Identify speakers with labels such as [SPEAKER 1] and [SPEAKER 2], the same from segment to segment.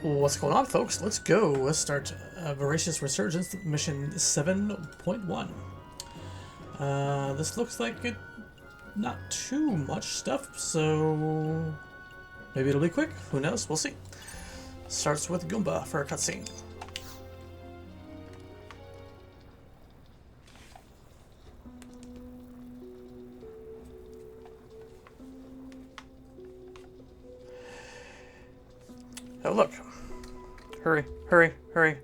[SPEAKER 1] What's going on, folks? Let's go. Let's start Voracious Resurgence, mission 7.1. This looks like it, not too much stuff, so maybe it'll be quick. Who knows? We'll see. Starts with Goomba for a cutscene. Oh, look. Hurry, hurry, hurry.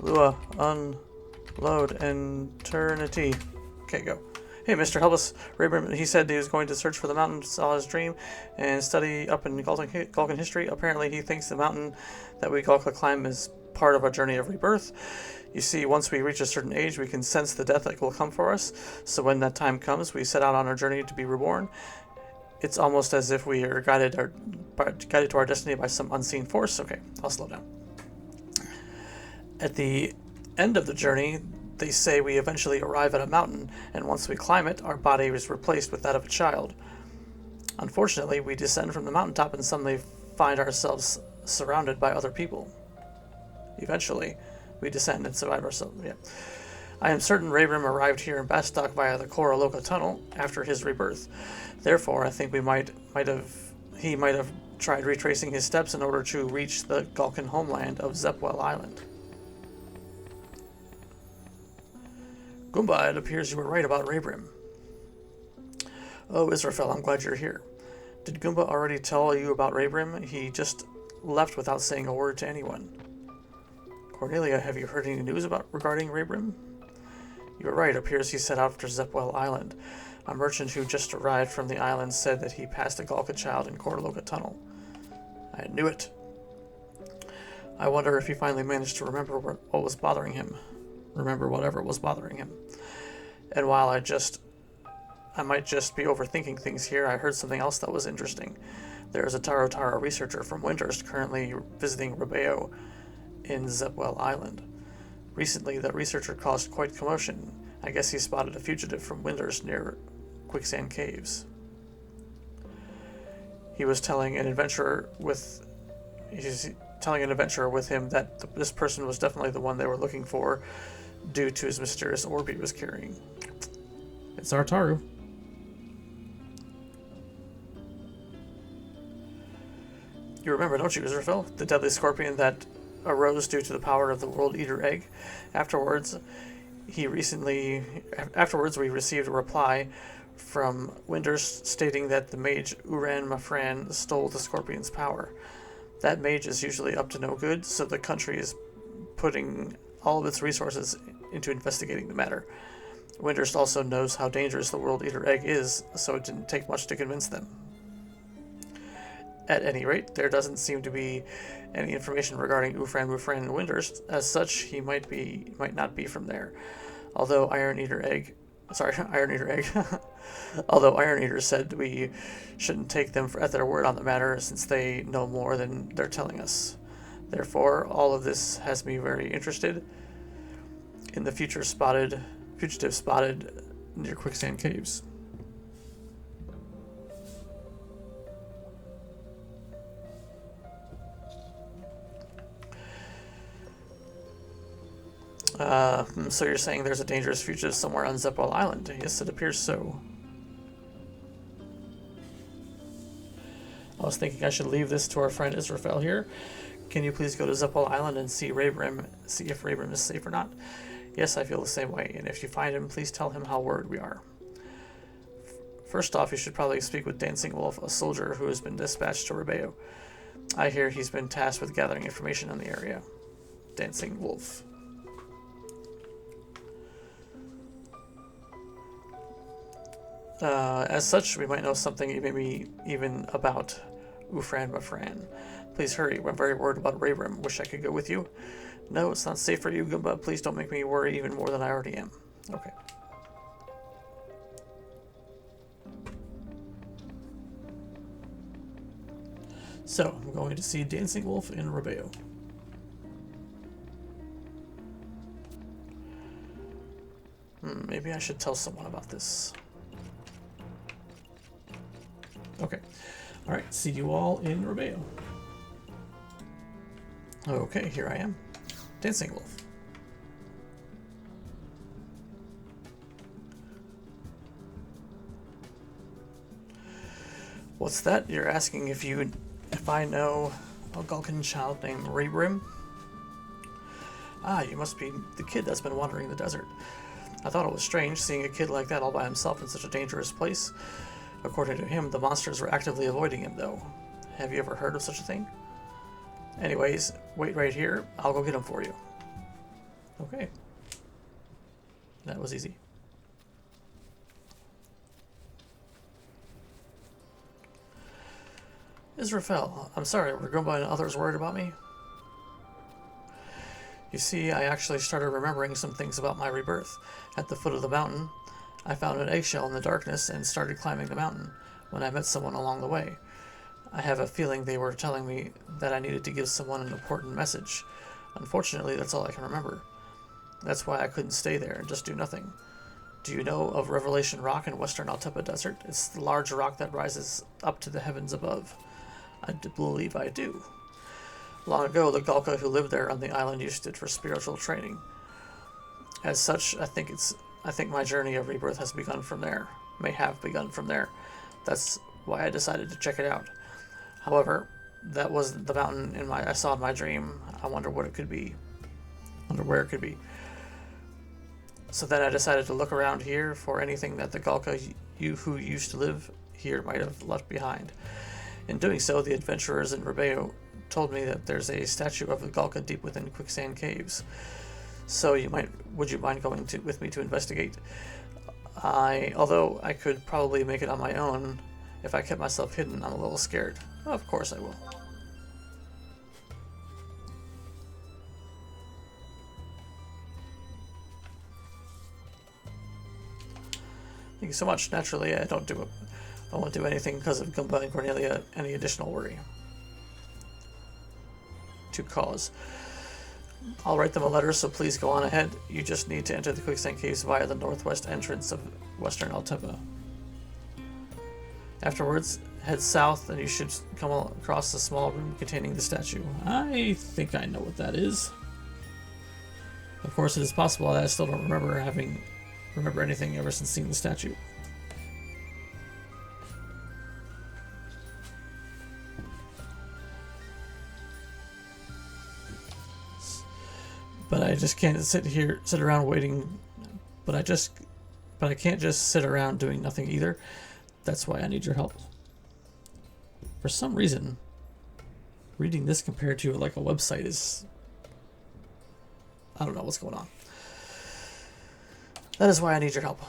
[SPEAKER 1] Lua, unload eternity. Okay, go. Hey, Mr. Help us. Rayburn, he said he was going to search for the mountain, saw his dream, and study up in Galkan history. Apparently, he thinks the mountain that we Galka climb is part of our journey of rebirth. You see, once we reach a certain age, we can sense the death that will come for us. So when that time comes, we set out on our journey to be reborn. It's almost as if we are guided to our destiny by some unseen force. Okay, I'll slow down. At the end of the journey, they say we eventually arrive at a mountain, and once we climb it, our body is replaced with that of a child. Unfortunately, we descend from the mountaintop and suddenly find ourselves surrounded by other people. Eventually, we descend and survive ourselves. Yeah. I am certain Rayburn arrived here in Bastok via the Koraloka tunnel after his rebirth. Therefore, I think he might have tried retracing his steps in order to reach the Galkan homeland of Zepwell Island. Goomba, it appears you were right about Rayburn. Oh, Israfel, I'm glad you're here. Did Goomba already tell you about Rayburn? He just left without saying a word to anyone. Cornelia, have you heard any news regarding Rayburn? You were right. It appears he set out for Zepwell Island. A merchant who just arrived from the island said that he passed a Galka child in Koraloka Tunnel. I knew it. I wonder if he finally managed to remember what was bothering him. Remember whatever was bothering him. And while I might just be overthinking things here, I heard something else that was interesting. There is a Taro researcher from Windhurst currently visiting Rebeo in Zepwell Island. Recently, that researcher caused quite commotion. I guess he spotted a fugitive from Windhurst near Quicksand Caves. He was telling an adventurer with him that this person was definitely the one they were looking for due to his mysterious orb he was carrying. It's Artaru. You remember, don't you, Israfel? The deadly scorpion that arose due to the power of the World Eater Egg. Afterwards, we received a reply from Windhurst stating that the mage Uran Mafran stole the scorpion's power. That mage is usually up to no good, so the country is putting all of its resources into investigating the matter. Windhurst also knows how dangerous the World Eater Egg is, so it didn't take much to convince them. At any rate, there doesn't seem to be any information regarding Ufran Mufran and Windhurst. As such, he might not be from there. Although Iron Eater Although Iron Eater said we shouldn't take them at their word on the matter, since they know more than they're telling us. Therefore, all of this has me very interested in the fugitive spotted near Quicksand Caves. So you're saying there's a dangerous fugitive somewhere on Zepwell Island? Yes, it appears so. I was thinking I should leave this to our friend Israfel here. Can you please go to Zepwell Island and see if Rayburn is safe or not? Yes, I feel the same way, and if you find him, please tell him how worried we are. First off, you should probably speak with Dancing Wolf, a soldier who has been dispatched to Rebeo. I hear he's been tasked with gathering information on the area. Dancing Wolf. As such, we might know something maybe even about Ufran Mafran. Please hurry, I'm very worried about Rayburn. Wish I could go with you. No, it's not safe for you, Goomba. Please don't make me worry even more than I already am. Okay. So, I'm going to see Dancing Wolf in Rebeo. Maybe I should tell someone about this. Okay. Alright, see you all in Rebeo. Okay, here I am. Dancing wolf. What's that? You're asking if I know a Gulkan child named Rebrim? Ah, you must be the kid that's been wandering the desert. I thought it was strange seeing a kid like that all by himself in such a dangerous place. According to him, the monsters were actively avoiding him, though. Have you ever heard of such a thing? Anyways, wait right here. I'll go get him for you. Okay. That was easy. Israfel, I'm sorry, were Goomba and others worried about me? You see, I actually started remembering some things about my rebirth. At the foot of the mountain, I found an eggshell in the darkness and started climbing the mountain when I met someone along the way. I have a feeling they were telling me that I needed to give someone an important message. Unfortunately, that's all I can remember. That's why I couldn't stay there and just do nothing. Do you know of Revelation Rock in western Altepa Desert? It's the large rock that rises up to the heavens above. I believe I do. Long ago, the Gulka who lived there on the island used it for spiritual training. As such, I think my journey of rebirth has begun from there. May have begun from there. That's why I decided to check it out. However, that was the mountain I saw in my dream. I wonder what it could be. Wonder where it could be. So then I decided to look around here for anything that the Gulka who used to live here might have left behind. In doing so, the adventurers in Rebeo told me that there's a statue of the Gulka deep within quicksand caves. So would you mind going with me to investigate? Although I could probably make it on my own, if I kept myself hidden, I'm a little scared. Of course I will. Thank you so much. Naturally, I won't do anything because of Goomba and Cornelia, any additional worry. To cause. I'll write them a letter, so please go on ahead. You just need to enter the quicksand caves via the northwest entrance of western Altepa. Afterwards, head south and you should come across a small room containing the statue. I think I know what that is. Of course, it is possible that I still don't remember anything ever since seeing the statue. But I just can't sit around waiting. But I can't just sit around doing nothing either. That's why I need your help. For some reason, reading this compared to like a website is, I don't know what's going on. That is why I need your help.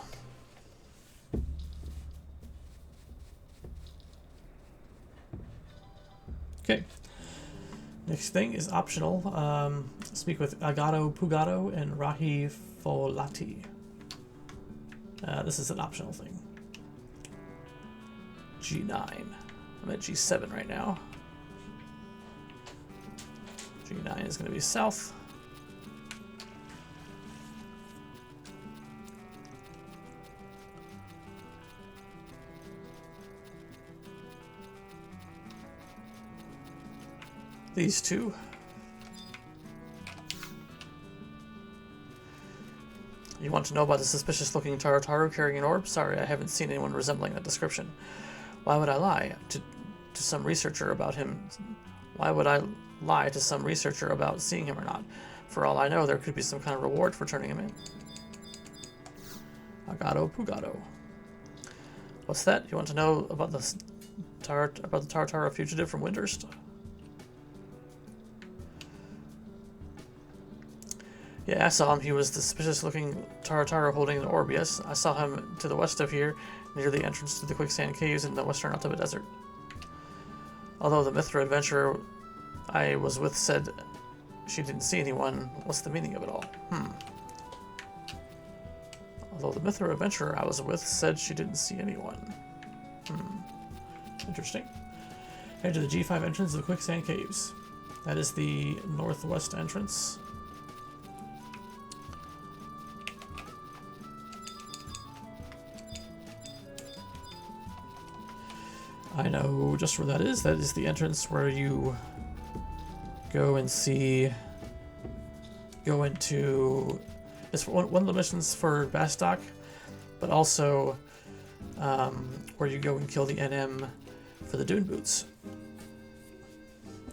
[SPEAKER 1] Okay. Next thing is optional. Speak with Agato Pugato and Rahi Folati. This is an optional thing. G9. I'm at G7 right now. G9 is going to be south. These two. You want to know about the suspicious-looking Tarataru carrying an orb? Sorry, I haven't seen anyone resembling that description. Why would I lie to some researcher about him? Why would I lie to some researcher about seeing him or not? For all I know, there could be some kind of reward for turning him in. Agato Pugato. What's that? You want to know about the Tarataru fugitive from Windhurst? Yeah, I saw him. He was the suspicious-looking Tarataru holding an orb, yes. I saw him to the west of here, near the entrance to the quicksand caves in the western Altepa Desert. Although the Mithra adventurer I was with said she didn't see anyone, what's the meaning of it all? Although the Mithra adventurer I was with said she didn't see anyone. Interesting. Head to the G5 entrance of the quicksand caves. That is the northwest entrance. I know just where that is. That is the entrance where you go and see. Go into. It's one of the missions for Bastok, but also where you go and kill the NM for the Dune Boots.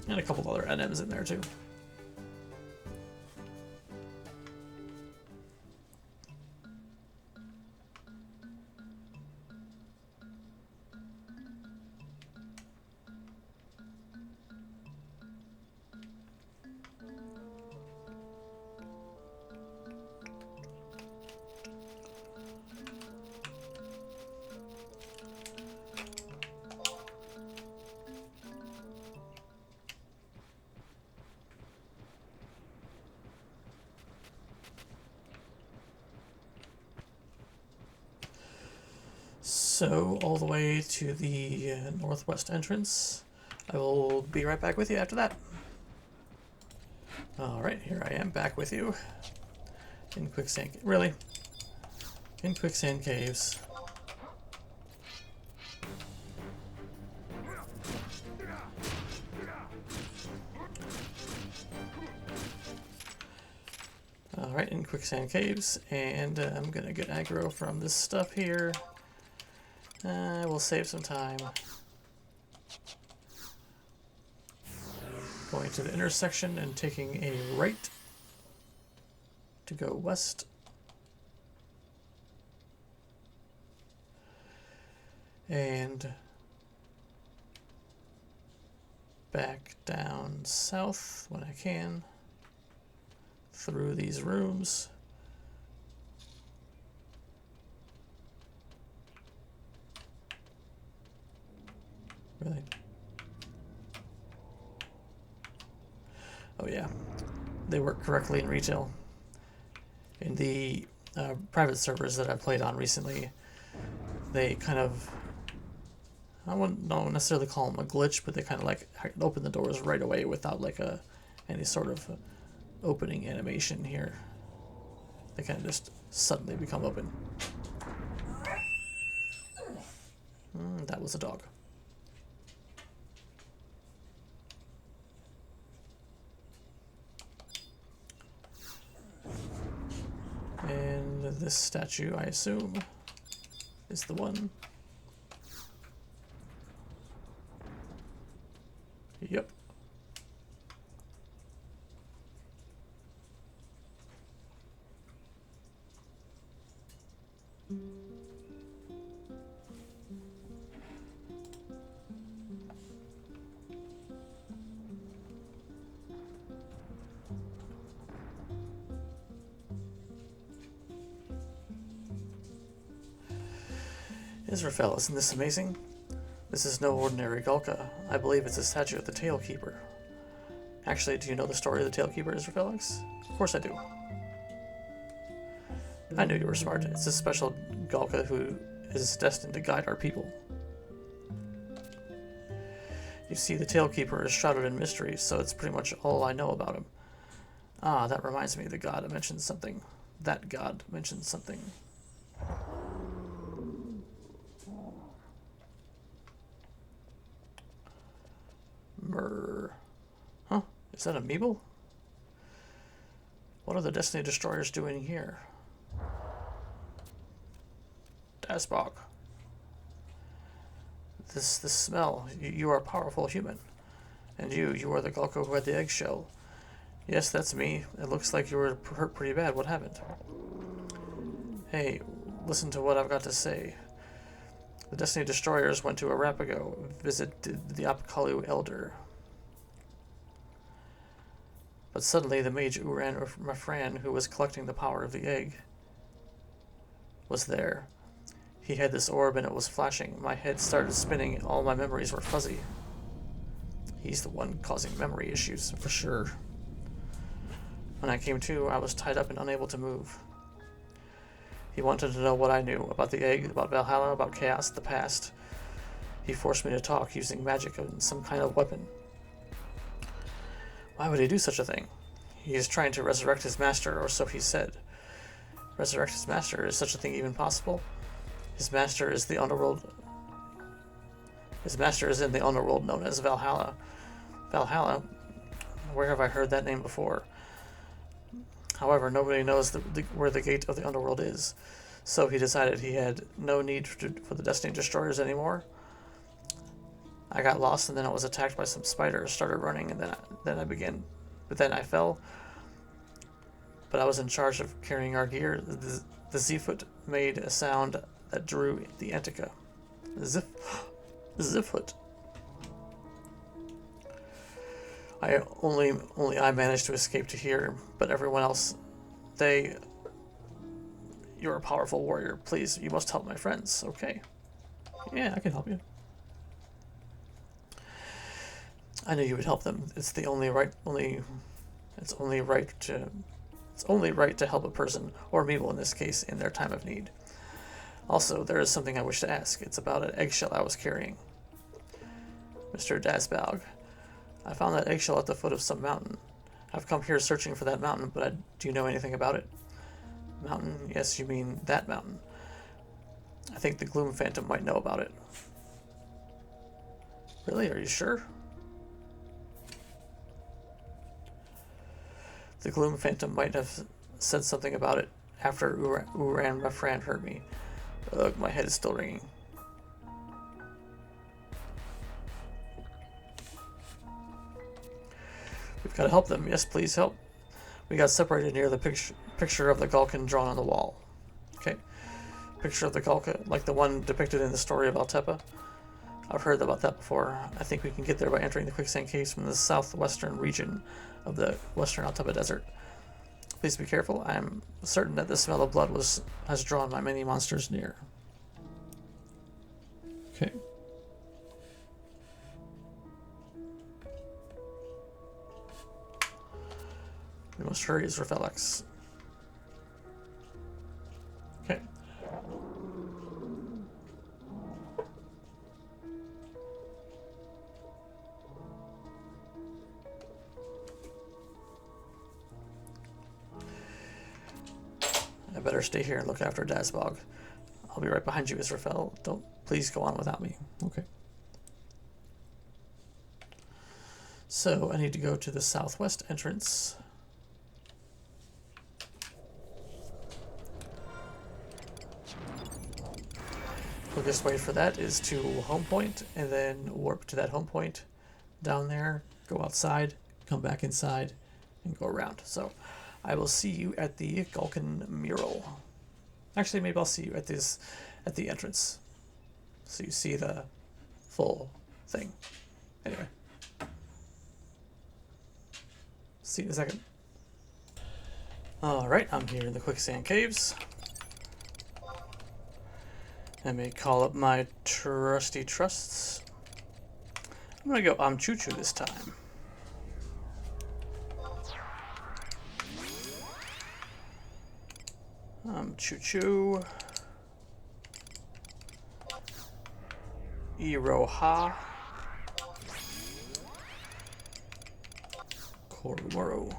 [SPEAKER 1] And a couple other NMs in there too. So, all the way to the northwest entrance. I will be right back with you after that. Alright, here I am back with you. In quicksand. Really? In quicksand caves. Alright, in quicksand caves. And I'm gonna get aggro from this stuff here. We'll save some time. Going to the intersection and taking a right to go west. And back down south when I can. Through these rooms. Really? Oh yeah, they work correctly in retail. In the private servers that I've played on recently, they kind of, I wouldn't necessarily call them a glitch, but they kind of like open the doors right away without like any sort of opening animation here. They kind of just suddenly become open. That was a dog. And this statue, I assume, is the one. Yep. Israfel, isn't this amazing? This is no ordinary Gulka. I believe it's a statue of the Tailkeeper. Actually, do you know the story of the Tailkeeper, Israfelix? Of course I do. I knew you were smart. It's a special Gulka who is destined to guide our people. You see, the Tailkeeper is shrouded in mystery, so it's pretty much all I know about him. Ah, that reminds me, the god mentioned something. That god mentioned something. Huh? Is that a Meeble? What are the Destiny Destroyers doing here? Dasbog. This smell. You are a powerful human. And you are the Gulko who had the eggshell. Yes, that's me. It looks like you were hurt pretty bad. What happened? Hey, listen to what I've got to say. The Destiny Destroyers went to Arapago, visited the Apakalu Elder. But suddenly the mage Uran Mafran, who was collecting the power of the egg, was there. He had this orb and it was flashing. My head started spinning. All my memories were fuzzy. He's the one causing memory issues, for sure. When I came to, I was tied up and unable to move. He wanted to know what I knew about the egg, about Valhalla, about chaos, the past. He forced me to talk using magic and some kind of weapon. Why would he do such a thing? He is trying to resurrect his master, or so he said. Resurrect his master? Is such a thing even possible? His master is the underworld. His master is in the underworld known as Valhalla. Valhalla? Where have I heard that name before? However, nobody knows where the gate of the underworld is, so he decided he had no need for the Destiny Destroyers anymore. I got lost, and then I was attacked by some spiders, started running, and then I began... But then I fell, but I was in charge of carrying our gear. The Z-foot made a sound that drew the Antica. Ziffoot. Only I managed to escape to here, but everyone else, you're a powerful warrior. Please, you must help my friends. Okay. Yeah, I can help you. I knew you would help them. It's only right to help a person, or Meeble in this case, in their time of need. Also, there is something I wish to ask. It's about an eggshell I was carrying. Mr. Dasbaug, I found that eggshell at the foot of some mountain. I've come here searching for that mountain, but do you know anything about it? Mountain? Yes, you mean that mountain. I think the Gloom Phantom might know about it. Really? Are you sure? The Gloom Phantom might have said something about it after Uran Mefran hurt me. Ugh, my head is still ringing. We've got to help them. Yes, please help. We got separated near the picture of the Galkan drawn on the wall. Okay. Picture of the Galka, like the one depicted in the story of Altepa. I've heard about that before. I think we can get there by entering the quicksand caves from the southwestern region of the western Altepa Desert. Please be careful. I am certain that the smell of blood has drawn my many monsters near. Okay. We must hurry, Zerfelix. Okay. I better stay here and look after Dasbog. I'll be right behind you, Israfel. Don't please go on without me. Okay. So I need to go to the southwest entrance. Quickest way for that is to home point and then warp to that home point down there, go outside, come back inside, and go around. So I will see you at the Galkan mural. Actually, maybe I'll see you at the entrance, so you see the full thing. Anyway, see you in a second. All right, I'm here in the quicksand caves. Let me call up my trusty trusts. I'm gonna go Choo-Choo this time. Choo-Choo. Iroha. Korumoro.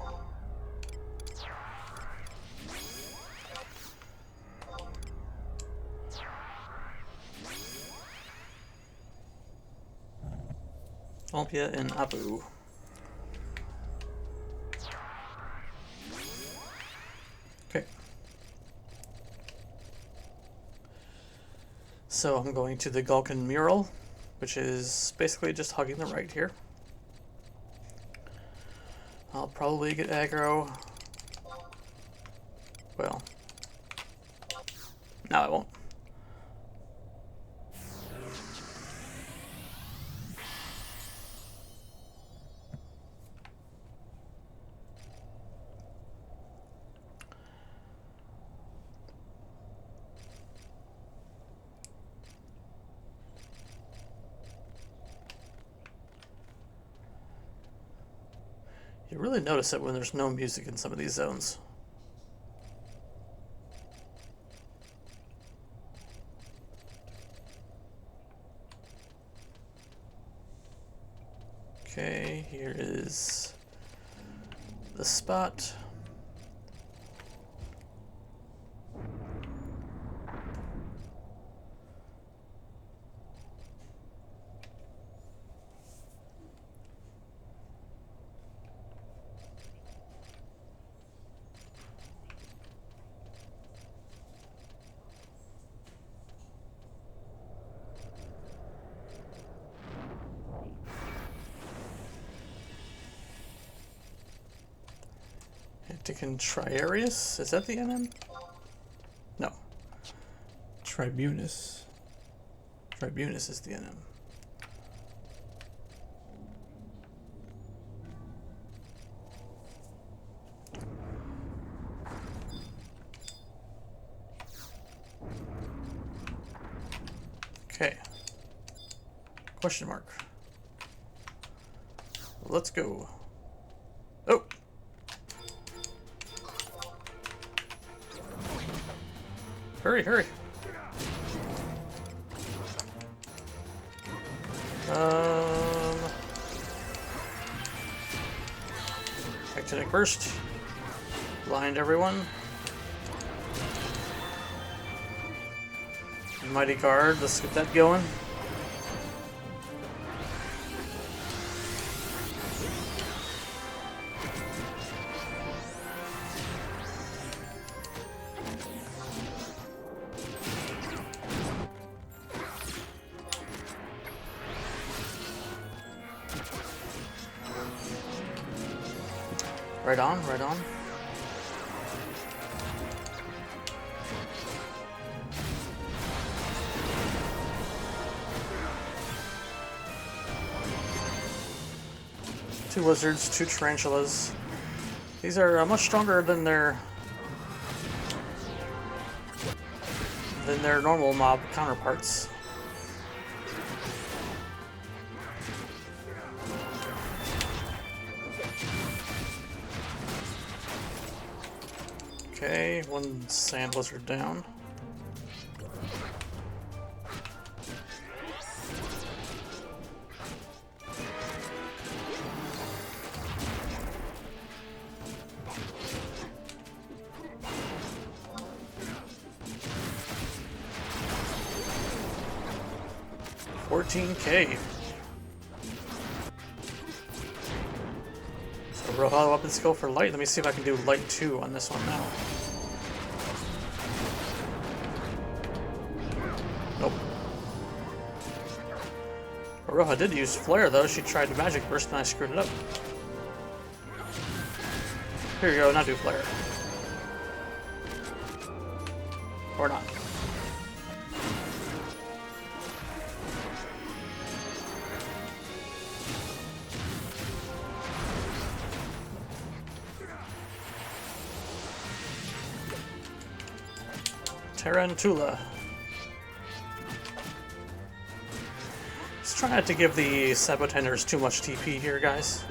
[SPEAKER 1] Alpia and Abu. Okay. So I'm going to the Galkan mural, which is basically just hugging the right here. I'll probably get aggro. Well, no, I won't. You really notice it when there's no music in some of these zones. Okay, here is the spot. Taking Triarius? Is that the NM? No. Tribunus. Tribunus is the NM. Okay. Question mark. Let's go. Oh! Hurry, hurry. Actinic burst. Blind everyone. Mighty guard, let's get that going. Right on, right on. Two lizards, two tarantulas. These are much stronger than their normal mob counterparts. Okay, one sand lizard down. $14K. So real high weapon skill for light. Let me see if I can do light 2 on this one now. Nope. Roja did use flare though. She tried to magic burst and I screwed it up. Here you go, now do flare. Or not. Tarantula. Just try not to give the sabotenders too much TP here, guys.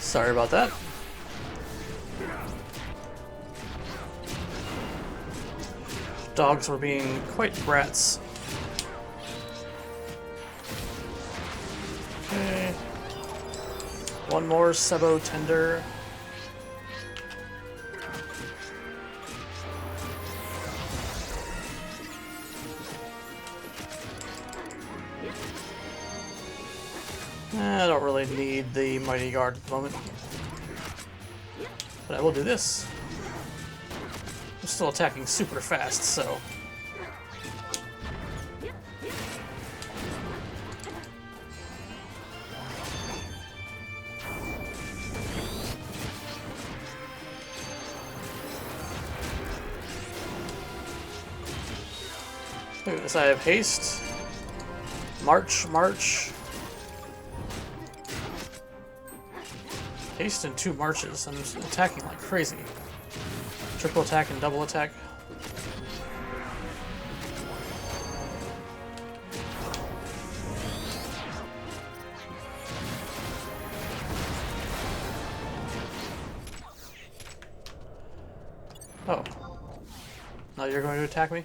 [SPEAKER 1] Sorry about that. Dogs were being quite brats. Okay. One more Sebo Tender. I don't really need the Mighty Guard at the moment. But I will do this. I'm still attacking super fast, so... Look at this, I have haste. March, march. Haste in 2 marches. I'm just attacking like crazy. Triple attack and double attack. Oh. Now you're going to attack me?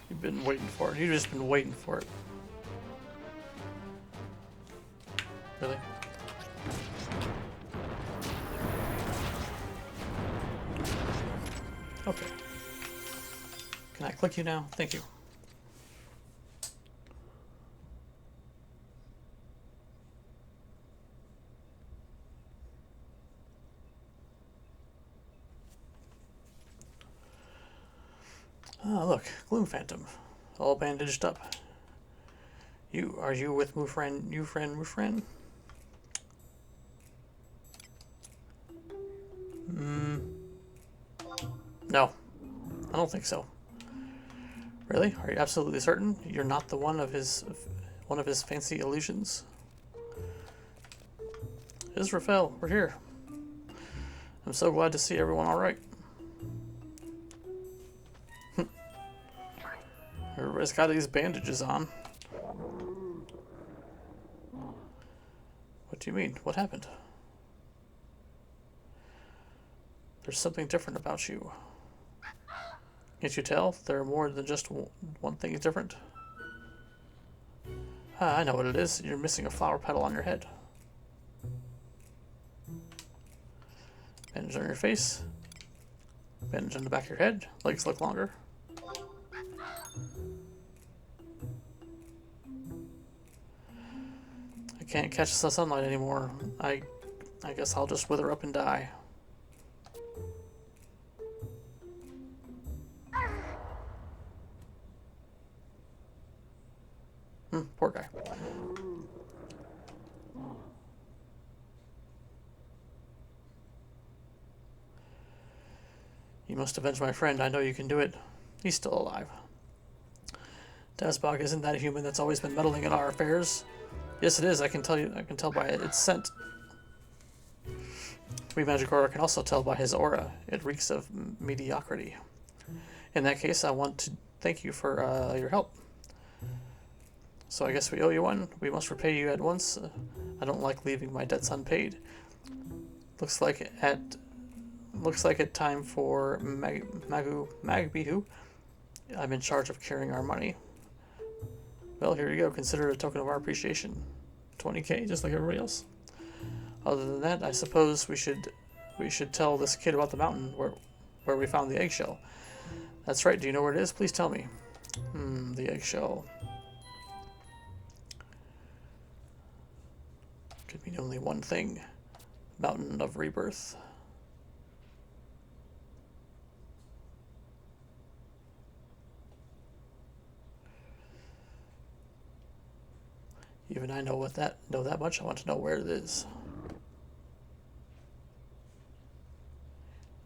[SPEAKER 1] You've been waiting for it. You've just been waiting for it. Really? Okay. Can I click you now? Thank you. Oh, look. Gloom Phantom. All bandaged up. Are you with Mufren, Mufren? No. I don't think so. Really? Are you absolutely certain? You're not the one of his fancy illusions? Israfel, we're here. I'm so glad to see everyone alright. Everybody's got these bandages on. What do you mean? What happened? There's something different about you. Can't you tell? There are more than just one thing is different. Ah, I know what it is. You're missing a flower petal on your head. Bandage on your face. Bandage on the back of your head. Legs look longer. I can't catch the sunlight anymore. I guess I'll just wither up and die. Poor guy. You must avenge my friend. I know you can do it. He's still alive. Dasbog isn't that human that's always been meddling in our affairs. Yes, it is. I can tell by its scent. We Magicora can also tell by his aura. It reeks of mediocrity. In that case, I want to thank you for your help. So I guess we owe you one. We must repay you at once. I don't like leaving my debts unpaid. Looks like it time for Magbihu. I'm in charge of carrying our money. Well, here you go. Consider it a token of our appreciation. 20k, just like everybody else. Other than that, I suppose we should tell this kid about the mountain where we found the eggshell. That's right. Do you know where it is? Please tell me. The eggshell. Could mean only one thing. Mountain of Rebirth. Even I know that much. I want to know where it is.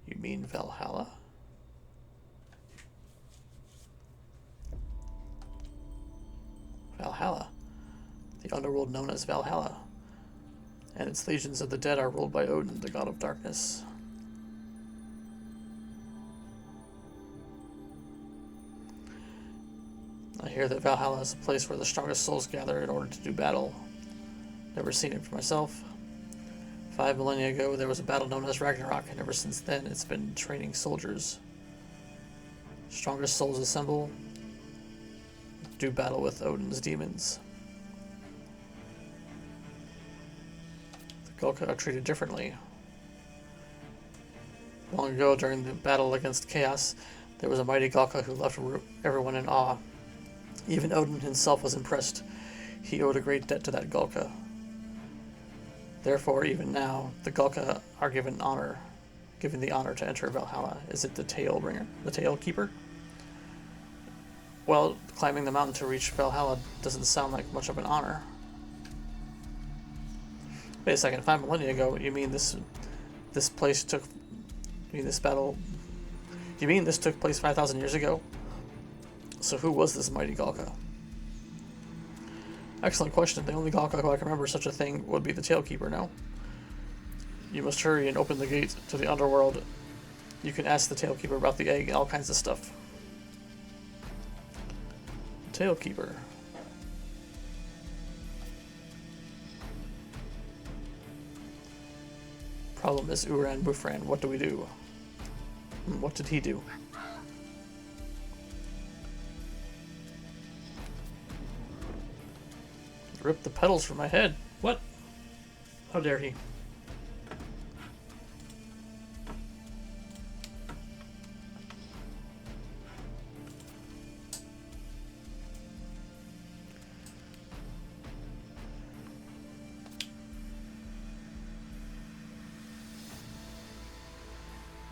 [SPEAKER 1] You mean Valhalla? Valhalla. The underworld known as Valhalla. And its legions of the dead are ruled by Odin, the god of darkness. I hear that Valhalla is a place where the strongest souls gather in order to do battle. Never seen it for myself. 5 millennia ago, there was a battle known as Ragnarok, and ever since then, it's been training soldiers. Strongest souls assemble, do battle with Odin's demons. The Gulka are treated differently. Long ago, during the battle against Chaos, there was a mighty Gulka who left everyone in awe. Even Odin himself was impressed. He owed a great debt to that Gulka. Therefore, even now, the Gulka are given the honor to enter Valhalla. Is it the Tail Bringer? The Tail Keeper? Well, climbing the mountain to reach Valhalla doesn't sound like much of an honor. Wait a second, 5 millennia ago, you mean this battle... You mean this took place 5,000 years ago? So who was this mighty Gulka? Excellent question. The only Gulka who I can remember such a thing would be the Tailkeeper, no? You must hurry and open the gate to the underworld. You can ask the Tailkeeper about the egg and all kinds of stuff. Tailkeeper. Problem is Uran Bufran. What do we do? What did he do? Rip the petals from my head. What? How dare he?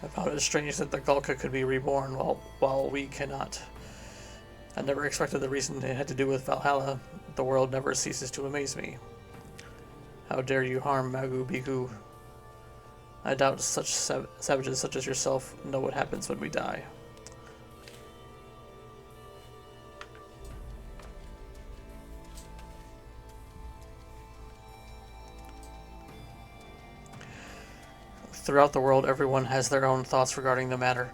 [SPEAKER 1] I found it strange that the Gulka could be reborn while we cannot. I never expected the reason it had to do with Valhalla. The world never ceases to amaze me. How dare you harm Magu Bigu? I doubt such savages such as yourself know what happens when we die. Throughout the world, everyone has their own thoughts regarding the matter.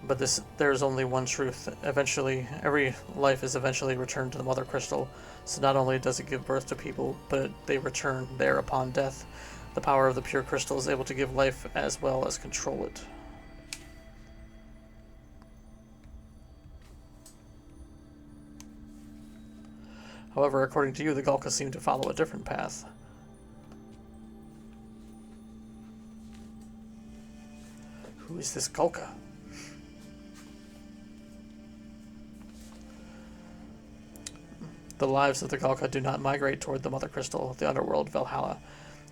[SPEAKER 1] But there is only one truth. Eventually, every life is eventually returned to the Mother Crystal. So not only does it give birth to people, but they return there upon death. The power of the pure crystal is able to give life as well as control it. However, according to you, the Gulka seem to follow a different path. Who is this Gulka? The lives of the Gulka do not migrate toward the Mother Crystal, the underworld, Valhalla.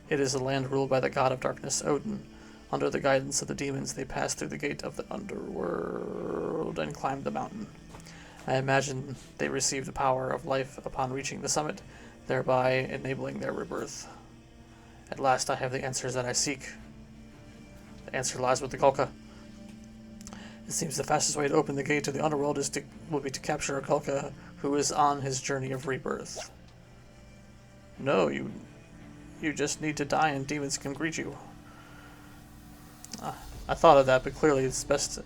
[SPEAKER 1] It is a land ruled by the god of darkness, Odin. Under the guidance of the demons, they pass through the gate of the underworld and climb the mountain. I imagine they receive the power of life upon reaching the summit, thereby enabling their rebirth. At last I have the answers that I seek. The answer lies with the Gulka. It seems the fastest way to open the gate to the underworld will be to capture a Gulka who is on his journey of rebirth. No, you just need to die and demons can greet you. I thought of that, but clearly it's best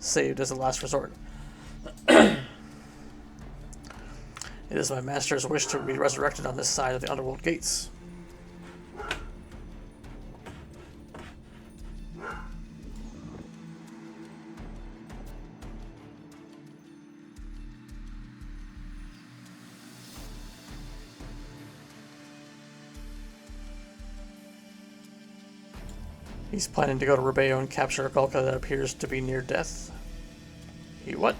[SPEAKER 1] saved as a last resort. It is my master's wish to be resurrected on this side of the underworld gates. He's planning to go to Rebeo and capture a Gulka that appears to be near death. He what?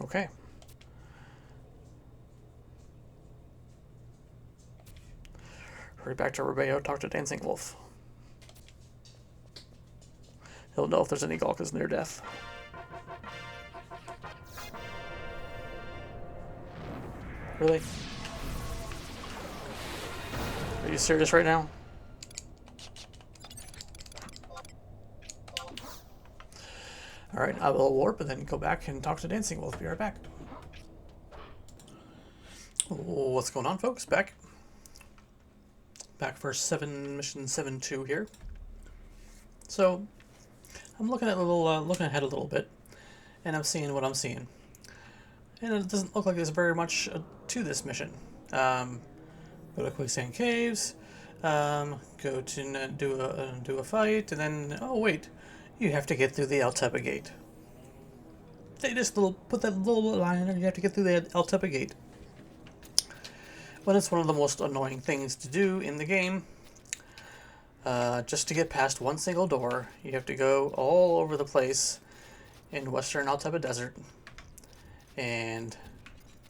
[SPEAKER 1] Okay. Hurry back to Rebeo, talk to Dancing Wolf. He'll know if there's any Gulkas near death. Really? Are you serious right now? Alright, I will warp and then go back and talk to Dancing Wolf. Be right back. What's going on, folks? Back. back for mission 7-2 here. So I'm looking ahead a little bit, and I'm seeing what I'm seeing, and it doesn't look like there's very much to this mission. Go to Quicksand Caves, go to do a fight, and then oh wait, you have to get through the Altepa Gate. They just put that little line in there. You have to get through the Altepa Gate. Well, it's one of the most annoying things to do in the game. Just to get past one single door, you have to go all over the place in Western Altepa Desert and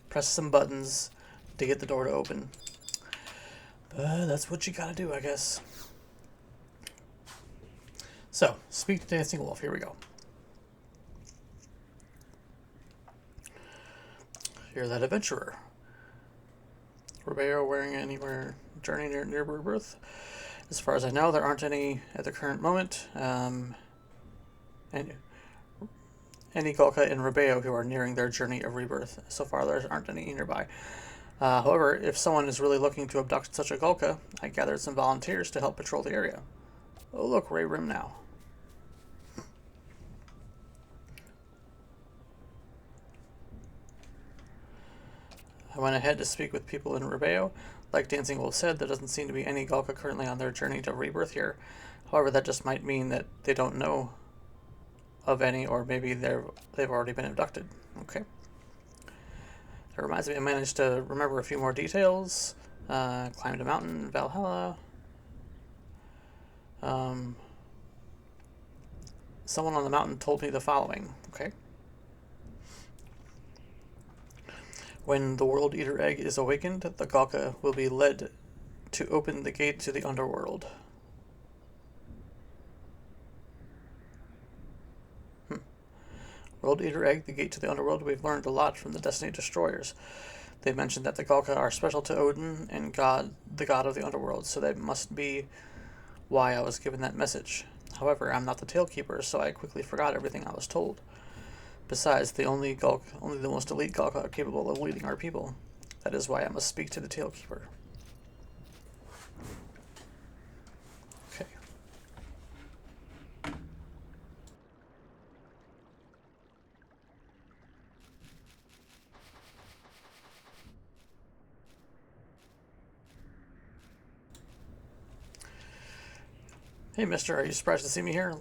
[SPEAKER 1] press some buttons to get the door to open. But that's what you gotta do, I guess. So, speak to Dancing Wolf. Here we go. You're that adventurer. Rebeo wearing anywhere journey near Rebirth? As far as I know, there aren't any at the current moment. Any Gulka in Rebeo who are nearing their journey of rebirth. So far, there aren't any nearby. However, if someone is really looking to abduct such a Gulka, I gathered some volunteers to help patrol the area. Oh look, Ray Rim now. I went ahead to speak with people in Rebeo. Like Dancing Wolf said, there doesn't seem to be any Gulka currently on their journey to rebirth here. However, that just might mean that they don't know of any, or maybe they've already been abducted. Okay. That reminds me, I managed to remember a few more details. Climbed a mountain, Valhalla. Someone on the mountain told me the following. Okay. When the World Eater Egg is awakened, the Gulka will be led to open the gate to the underworld. World Eater Egg, the gate to the underworld. We've learned a lot from the Destiny Destroyers. They mentioned that the Gulka are special to Odin and the god of the underworld, so that must be why I was given that message. However, I'm not the Tailkeeper, so I quickly forgot everything I was told. Besides, only the most elite Gulka are capable of leading our people. That is why I must speak to the Tailkeeper. Okay. Hey, mister, are you surprised to see me here?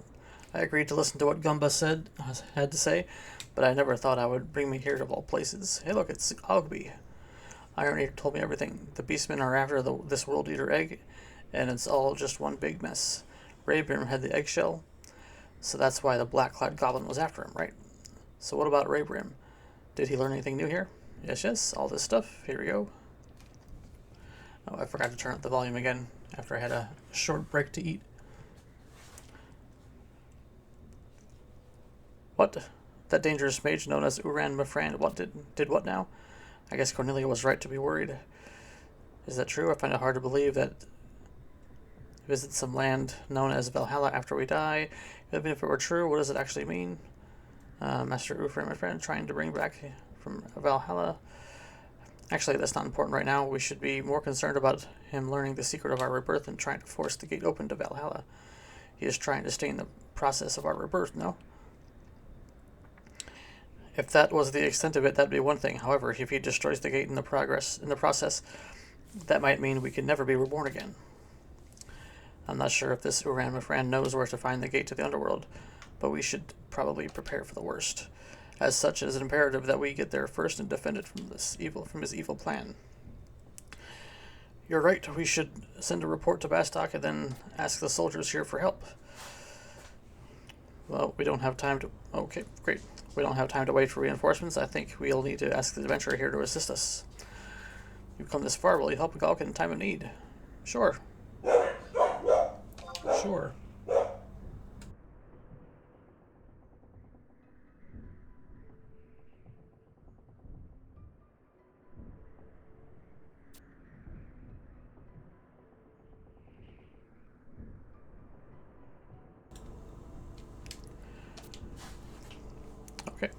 [SPEAKER 1] I agreed to listen to what Gumba had to say, but I never thought I would bring me here of all places. Hey, look, it's Ogby. Iron Eater told me everything. The Beastmen are after this World Eater egg, and it's all just one big mess. Raybrim had the eggshell, so that's why the Black-clad Goblin was after him, right? So what about Raybrim? Did he learn anything new here? Yes, all this stuff. Here we go. Oh, I forgot to turn up the volume again after I had a short break to eat. What? That dangerous mage known as Uran Mafran, did what now? I guess Cornelia was right to be worried. Is that true? I find it hard to believe that visit some land known as Valhalla after we die. Even if it were true, what does it actually mean? Master Uran Mafran trying to bring back from Valhalla. Actually, that's not important right now. We should be more concerned about him learning the secret of our rebirth and trying to force the gate open to Valhalla. He is trying to stay in the process of our rebirth, no? If that was the extent of it, that'd be one thing. However, if he destroys the gate in the process, that might mean we can never be reborn again. I'm not sure if this Uran Mafran knows where to find the gate to the underworld, but we should probably prepare for the worst. As such, it is imperative that we get there first and defend it from his evil plan. You're right. We should send a report to Bastok and then ask the soldiers here for help. Well, we don't have time to... Okay, great. We don't have time to wait for reinforcements. I think we'll need to ask the adventurer here to assist us. You've come this far. Will you help a Gulka in time of need? Sure. Sure. Okay.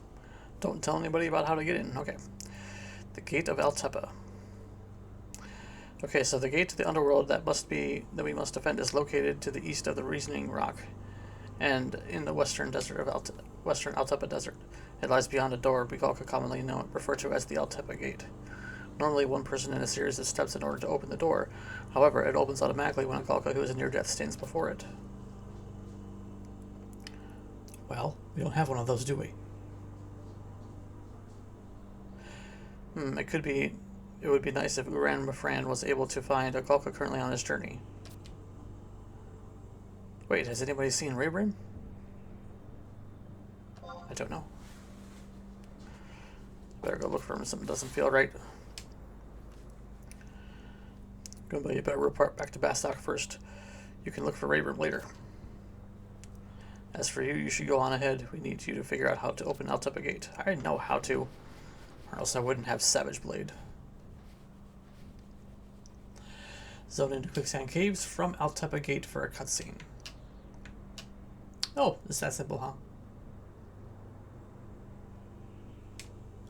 [SPEAKER 1] Don't tell anybody about how to get in. Okay. The Gate of Altepa. Okay, so the gate to the underworld that we must defend is located to the east of the Reasoning Rock, and in the western western Altepa Desert. It lies beyond a door Bigalka commonly referred to as the Altepa Gate. Normally, one person in a series of steps in order to open the door. However, it opens automatically when a Galka who is near death stands before it. Well, we don't have one of those, do we? It would be nice if Uran Mafran was able to find a Galka currently on his journey. Wait, has anybody seen Raybrim? I don't know. Better go look for him. Something doesn't feel right. Goomba, you better report back to Bastok first. You can look for Raybrim later. As for you, you should go on ahead. We need you to figure out how to open Altepa Gate. I know how to, or else I wouldn't have Savage Blade. Zone into Quicksand Caves from Altepa Gate for a cutscene. Oh, it's that simple, huh?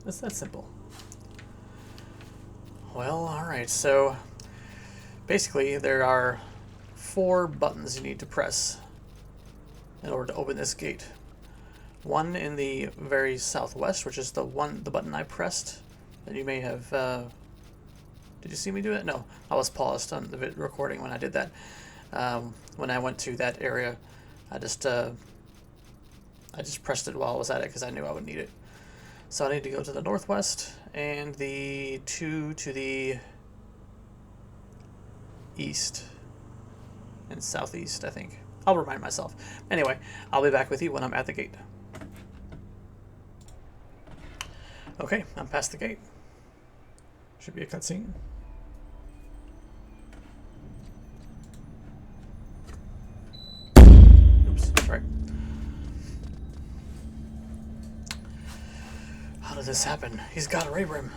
[SPEAKER 1] It's that simple. Well, alright, so basically there are 4 buttons you need to press in order to open this gate. One in the very southwest, which is the button I pressed, that you may have, did you see me do it? No, I was paused on the recording when I did that. When I went to that area, I just pressed it while I was at it because I knew I would need it. So I need to go to the northwest and the 2 to the east and southeast, I think. I'll remind myself. Anyway, I'll be back with you when I'm at the gate. Okay, I'm past the gate. Should be a cutscene. Oops, sorry. How did this happen? He's got a Raybrim.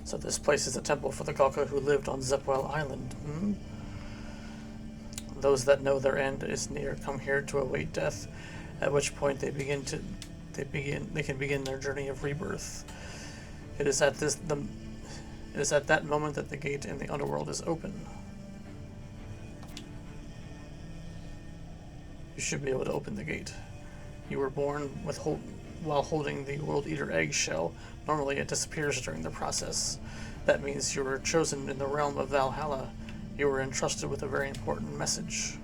[SPEAKER 1] So this place is a temple for the Galka who lived on Zepwell Island. Those that know their end is near come here to await death, at which point they can begin their journey of rebirth. It is at that moment that the gate in the underworld is open. You should be able to open the gate. You were born while holding the World Eater eggshell. Normally it disappears during the process. That means you were chosen in the realm of Valhalla. You were entrusted with a very important message.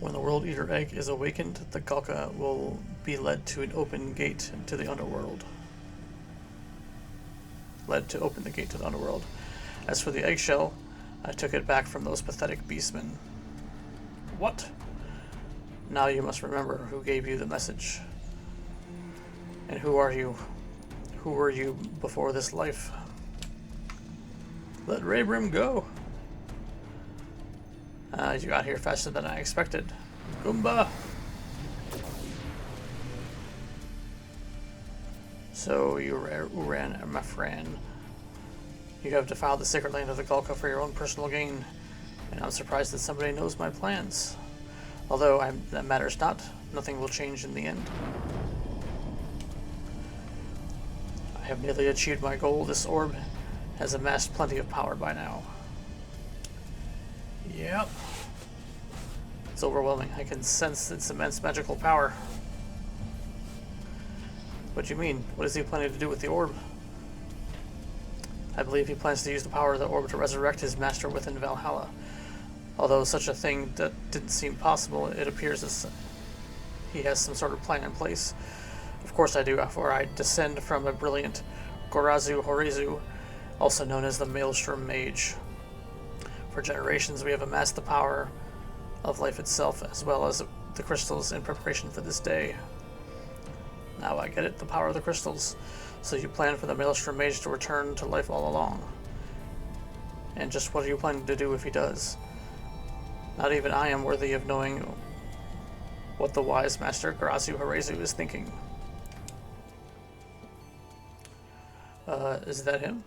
[SPEAKER 1] When the World Eater egg is awakened, the Galka will be led to an open gate to the underworld. Led to open the gate to the underworld. As for the eggshell, I took it back from those pathetic beastmen. What? Now you must remember who gave you the message. And who are you? Who were you before this life? Let Raybrim go. You got here faster than I expected. Goomba! So you ran my friend. You have defiled the sacred land of the Galka for your own personal gain, and I'm surprised that somebody knows my plans. Although that matters not, nothing will change in the end. I have nearly achieved my goal. This orb has amassed plenty of power by now. Yep. It's overwhelming. I can sense its immense magical power. What do you mean? What is he planning to do with the orb? I believe he plans to use the power of the orb to resurrect his master within Valhalla. Although such a thing that didn't seem possible, it appears as he has some sort of plan in place. Of course I do, for I descend from a brilliant Gorazu Horezu, also known as the Maelstrom Mage. For generations we have amassed the power of life itself, as well as the crystals in preparation for this day. Now I get it, the power of the crystals. So you plan for the Maelstrom Mage to return to life all along. And just what are you planning to do if he does? Not even I am worthy of knowing what the wise master Gorazu Horezu is thinking. Is that him?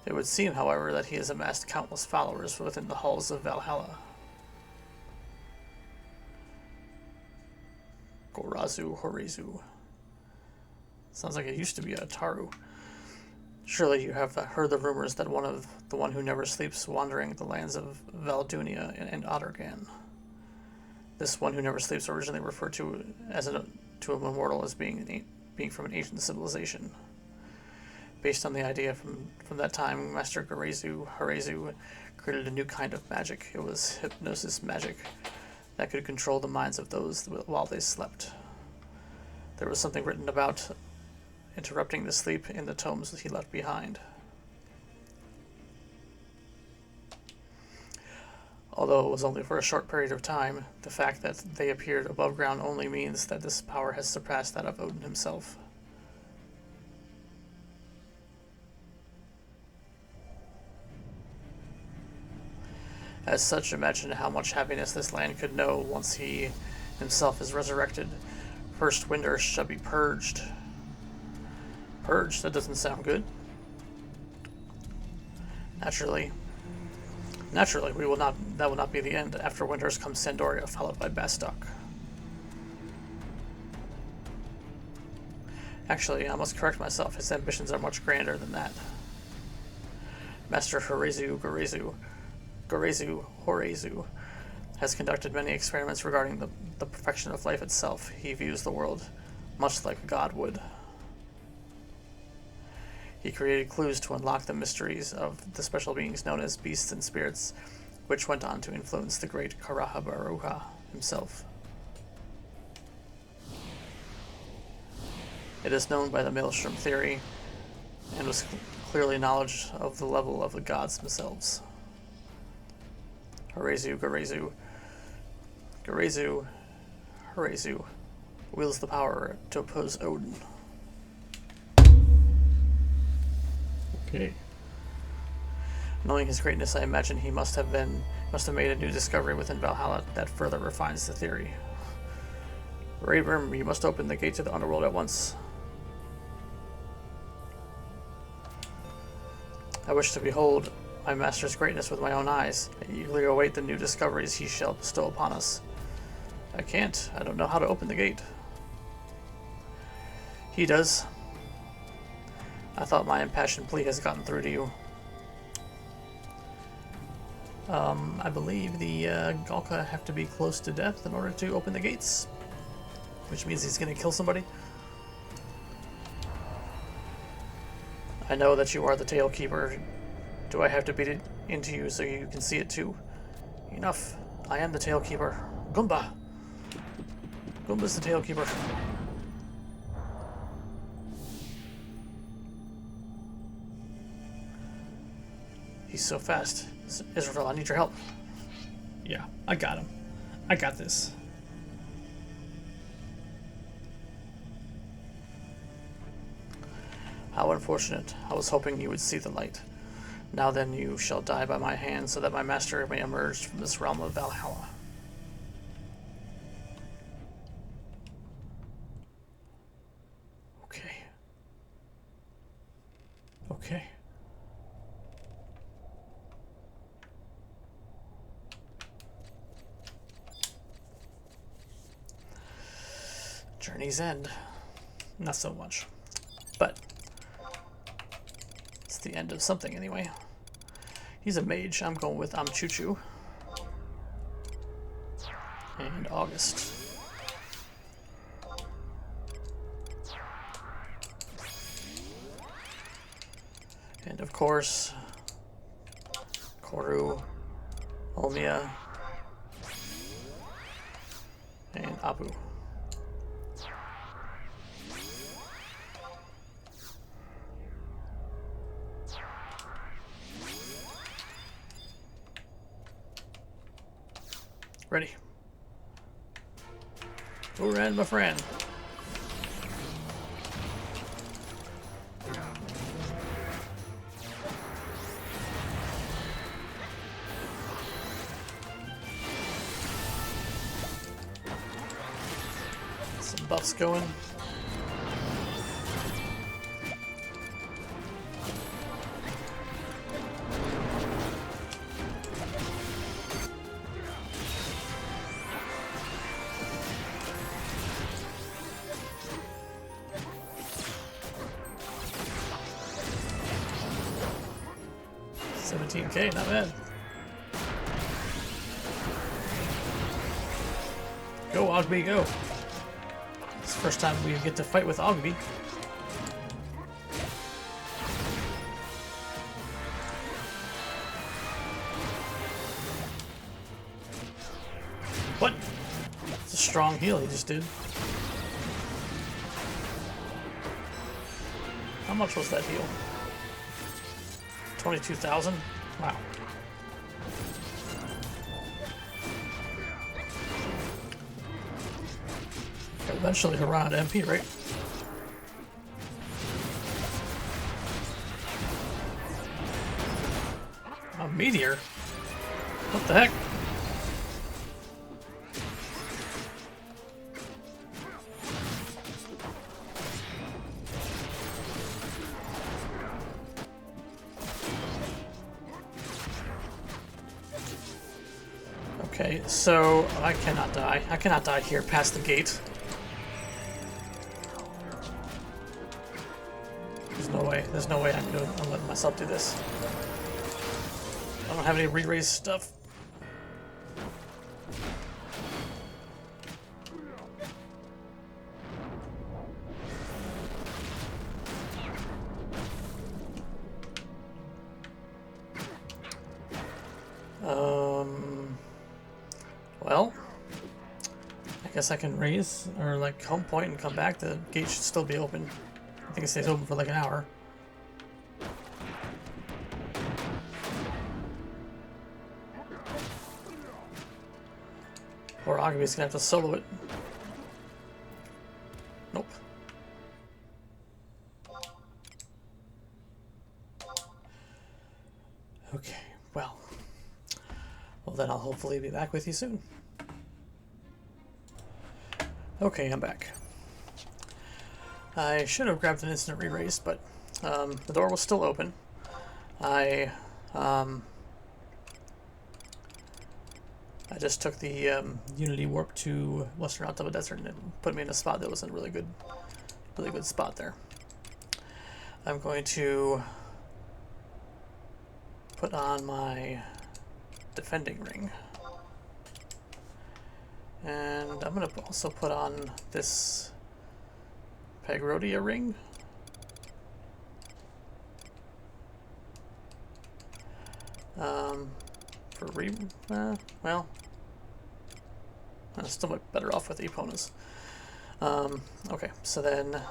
[SPEAKER 1] It would seem, however, that he has amassed countless followers within the halls of Valhalla. Gorazu Horezu. Sounds like it used to be a Taru. Surely you have heard the rumors that the one who never sleeps wandering the lands of Valdunia and Ottergan. This one who never sleeps originally referred to as to a immortal as being from an ancient civilization. Based on the idea from that time, Master Horezu created a new kind of magic. It was hypnosis magic that could control the minds of those while they slept. There was something written about interrupting the sleep in the tomes that he left behind. Although it was only for a short period of time, the fact that they appeared above ground only means that this power has surpassed that of Odin himself. As such, imagine how much happiness this land could know once he himself is resurrected. First Wind Earth shall be purged. Purged? That doesn't sound good. Naturally, that will not be the end. After Wind Earth comes Sandoria, followed by Bastok. Actually, I must correct myself. His ambitions are much grander than that. Master Horezu has conducted many experiments regarding the perfection of life itself. He views the world much like a god would. He created clues to unlock the mysteries of the special beings known as beasts and spirits, which went on to influence the great Karahabaruha himself. It is known by the Maelstrom theory, and was clearly knowledge of the level of the gods themselves. Horezu wields the power to oppose Odin. Okay. Knowing his greatness, I imagine he must have made a new discovery within Valhalla that further refines the theory. Reibrim, you must open the gate to the underworld at once. I wish to behold my master's greatness with my own eyes. I eagerly await the new discoveries he shall bestow upon us. I can't. I don't know how to open the gate. He does. I thought my impassioned plea has gotten through to you. I believe the Galka have to be close to death in order to open the gates, which means he's going to kill somebody. I know that you are the Tail Keeper. Do I have to beat it into you so you can see it too? Enough. I am the Tail Keeper. Goomba! Goomba's the Tail Keeper. He's so fast. Israel, I need your help. Yeah, I got him. I got this. How unfortunate. I was hoping you would see the light. Now then, you shall die by my hand so that my master may emerge from this realm of Valhalla. Okay. Okay. Journey's End. Not so much. But it's the end of something anyway. He's a mage. I'm going with Amchuchu. And August. And of course, Koru, Olmia, and Abu. Ready. Uran, my friend. Some buffs going. 17k, not bad. Go, Ogby, go. It's the first time we get to fight with Ogby. What? It's a strong heal he just did. How much was that heal? 22,000? Wow. Eventually he'll run out of MP, right? A meteor? What the heck? Okay, so I cannot die. I cannot die here past the gate. There's no way. There's no way I'm letting myself do this. I don't have any re-raise stuff. Well, I guess I can raise or like home point and come back. The gate should still be open. I think it stays open for like an hour. Or Ogby's gonna have to solo it. Nope. Okay, well. Well, then I'll hopefully be back with you soon. Okay, I'm back. I should have grabbed an instant re-raise, but the door was still open. I just took the Unity warp to Western Ottawa Desert and it put me in a spot that was in a really good spot there. I'm going to put on my defending ring. And I'm going to also put on this Pagrodia ring. Well, I'm still much better off with Eponas. Okay, so then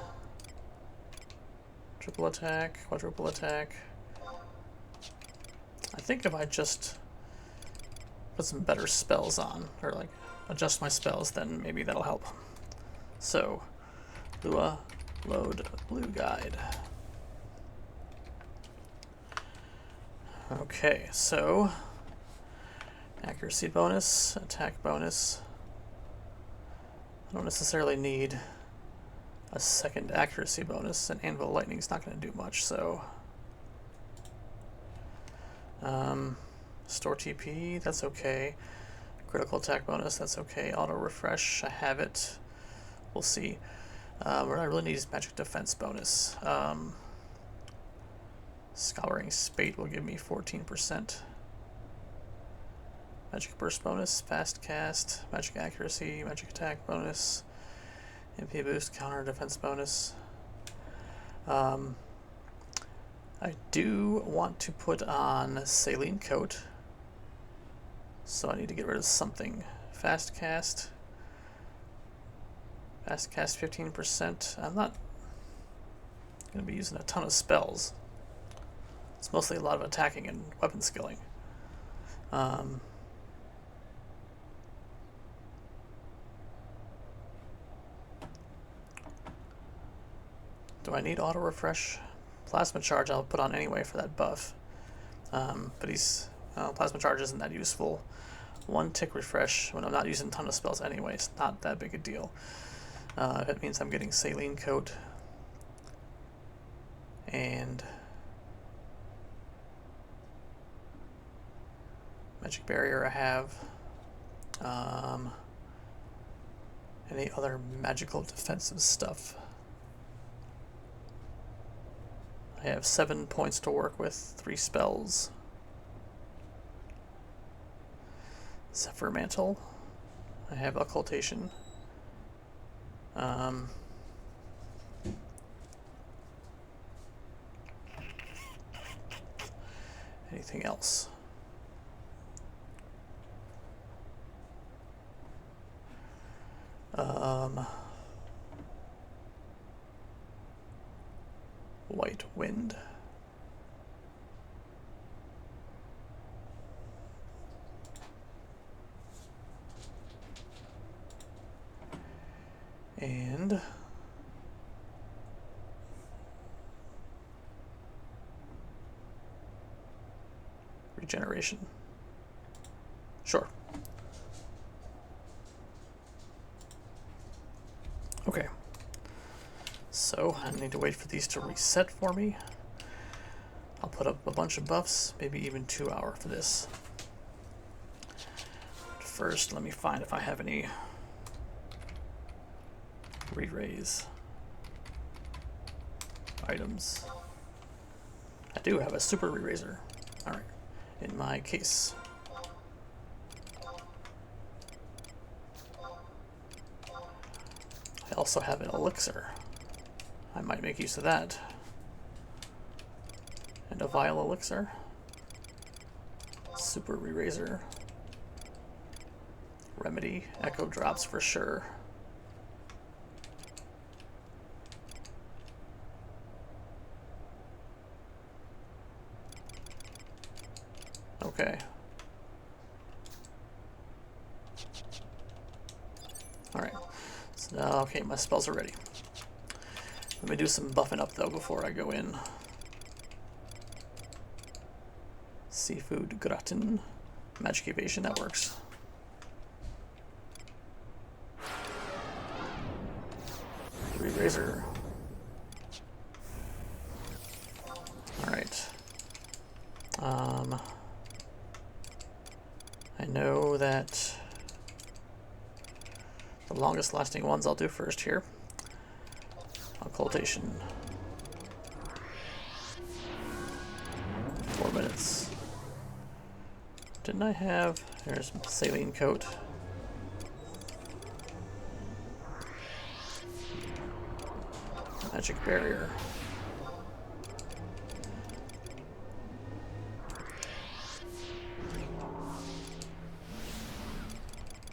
[SPEAKER 1] triple attack, quadruple attack. I think if I just put some better spells on, or like adjust my spells, then maybe that'll help. So, Lua, load blue guide. Okay, so accuracy bonus, attack bonus. I don't necessarily need a second accuracy bonus, and Anvil Lightning's not going to do much, so store TP, that's okay. Critical attack bonus, that's okay. Auto refresh, I have it. We'll see. What I really need is magic defense bonus. Scouring Spate will give me 14%. Magic burst bonus, fast cast, magic accuracy, magic attack bonus, MP boost, counter defense bonus. I do want to put on Saline Coat, so I need to get rid of something. Fast cast 15%. I'm not going to be using a ton of spells. It's mostly a lot of attacking and weapon skilling. Do I need auto refresh? Plasma charge I'll put on anyway for that buff. But plasma charge isn't that useful. One tick refresh when I'm not using a ton of spells anyway. It's not that big a deal. That means I'm getting Saline Coat and Magic Barrier I have. Any other magical defensive stuff? I have 7 points to work with, 3 spells. Zephyr Mantle. I have Occultation. Anything else? White Wind. And Regeneration. Sure. Okay. So I need to wait for these to reset for me. I'll put up a bunch of buffs, maybe even 2 hours for this. But first, let me find if I have any re-raise items. I do have a super re-raiser. Alright, in my case. I also have an elixir. I might make use of that. And a vial elixir. Super re-raiser. Remedy. Echo drops for sure. Okay. Alright. So now, okay, my spells are ready. Let me do some buffing up though before I go in. Seafood gratin. Magic evasion, that works. Re-raiser. Alright. I know that the longest lasting ones I'll do first here. Occultation. 4 minutes. Didn't I have... There's saline coat. Magic barrier.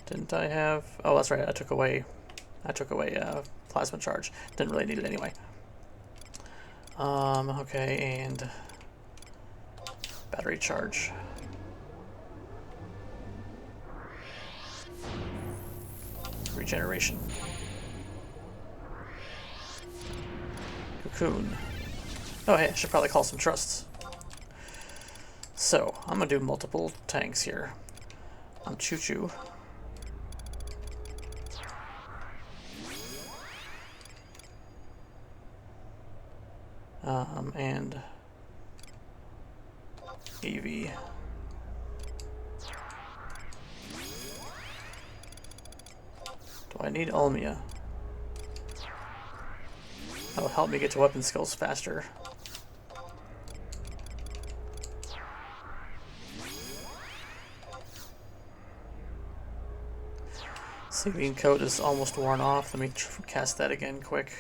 [SPEAKER 1] Didn't I have... Oh, that's right. I took away plasma charge. Didn't really need it anyway. Okay, and battery charge. Regeneration. Cocoon. Oh, hey, I should probably call some trusts. So, I'm gonna do multiple tanks here. I'm Choo-Choo. And Evie. Do I need Ulmia? That'll help me get to weapon skills faster. Saline coat is almost worn off. Let me cast that again quick.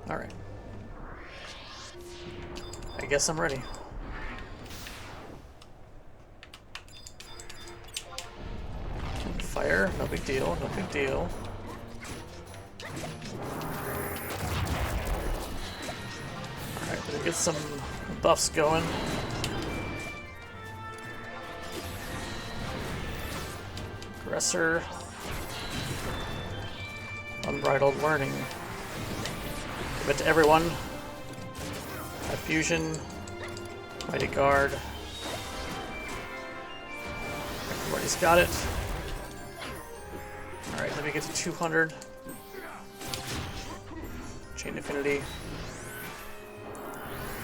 [SPEAKER 1] Alright. I guess I'm ready. Fire, no big deal, no big deal. Alright, let's get some buffs going. Aggressor. Unbridled learning. Give it to everyone. Fusion. Mighty Guard. Everybody's got it. Alright, let me get to 200. Chain Affinity.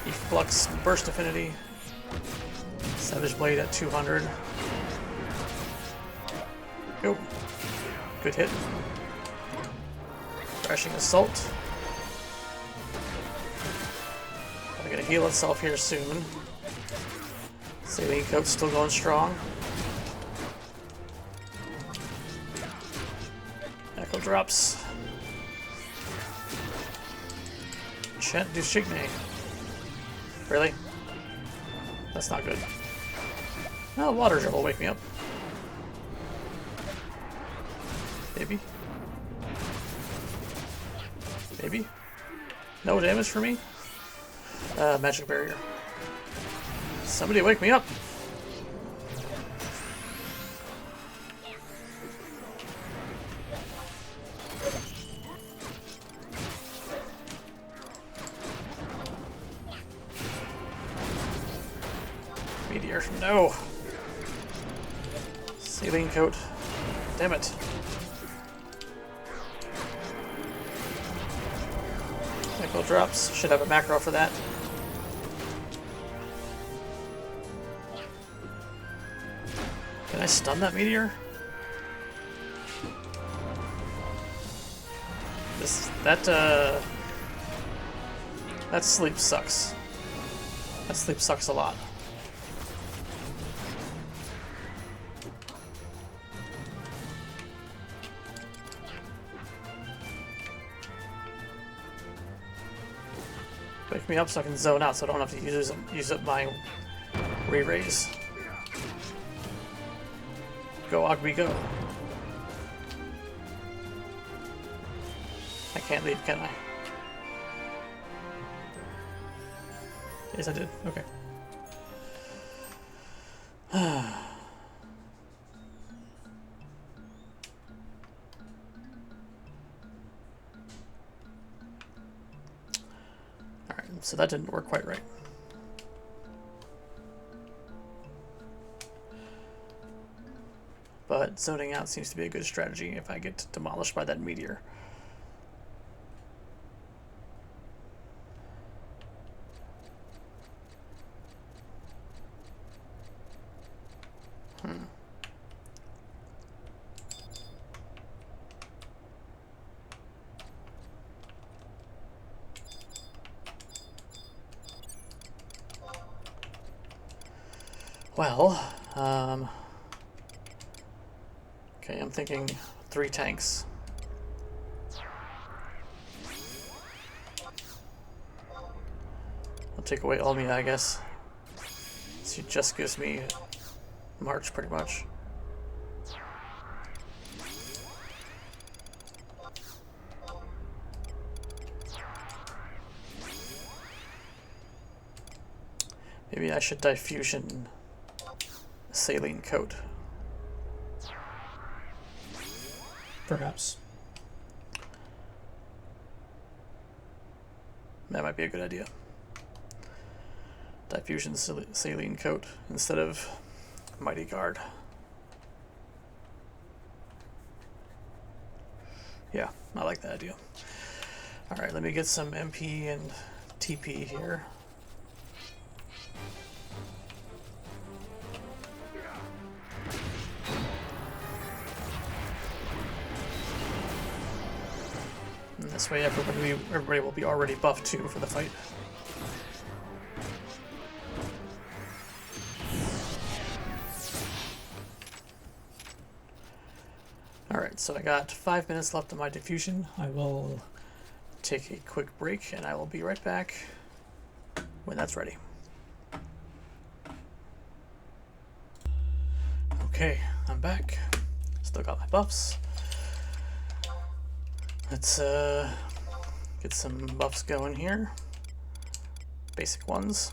[SPEAKER 1] Efflux, Burst Affinity. Savage Blade at 200. Go. Good hit. Crashing Assault. Gonna heal itself here soon. Saline Coat's still going strong. Echo drops. Chant du Chigne. Really? That's not good. No, water gel will wake me up. Maybe. Maybe. No damage for me? Magic barrier. Somebody wake me up! Meteor, no! Saline Coat. Damn it. Echo drops. Should have a macro for that. Can I stun that meteor? That sleep sucks. That sleep sucks a lot. Wake me up so I can zone out so I don't have to use up my re-raise. Go, Ogby, go. I can't leave, can I? Yes, I did. Okay. Alright, so that didn't work quite right. But zoning out seems to be a good strategy if I get demolished by that meteor. Well, okay, I'm thinking 3 tanks. I'll take away Ulmia, I guess. She just gives me March, pretty much. Maybe I should diffusion Saline Coat.
[SPEAKER 2] Perhaps.
[SPEAKER 1] That might be a good idea. Diffusion Saline Coat instead of Mighty Guard. Yeah, I like that idea. Alright, let me get some MP and TP here. And this way everybody will be already buffed too for the fight. Alright, so I got 5 minutes left of my diffusion. I will take a quick break and I will be right back when that's ready. Okay, I'm back. Still got my buffs. Let's get some buffs going here. Basic ones.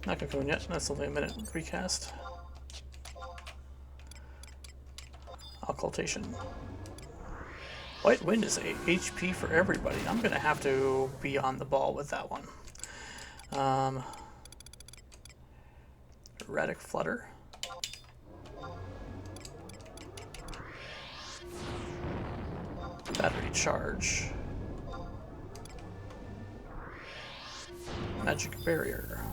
[SPEAKER 1] Not Cocoon yet, that's only a minute recast. Occultation. White Wind is a HP for everybody. I'm gonna have to be on the ball with that one. Erratic Flutter. Battery Charge. Magic Barrier.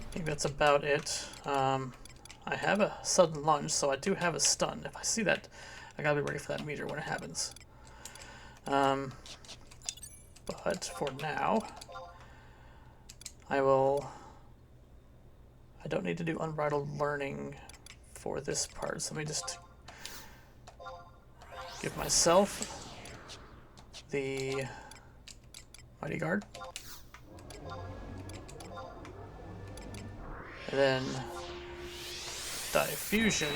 [SPEAKER 1] I think that's about it. I have a sudden lunge, so I do have a stun. If I see that, I gotta be ready for that meter when it happens. But for now, I don't need to do unbridled learning for this part, so let me just give myself the Mighty Guard. And then Diffusion,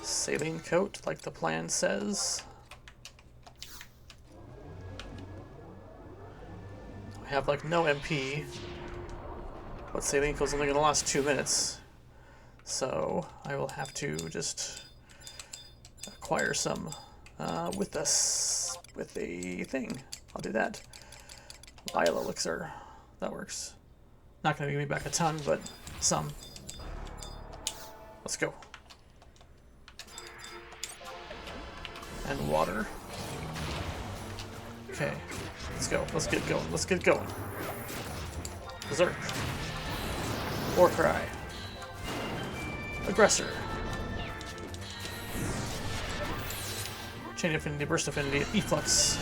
[SPEAKER 1] Saline Coat, like the plan says. I have like no MP, but Saline Coat's only gonna last 2 minutes, so I will have to just acquire some with the thing. I'll do that. Bile Elixir, that works. Not gonna give me back a ton, but some. Let's go. And water. Okay, let's go. Let's get going. Let's get going. Berserk. Warcry. Aggressor. Chain Affinity, Burst Affinity, Efflux.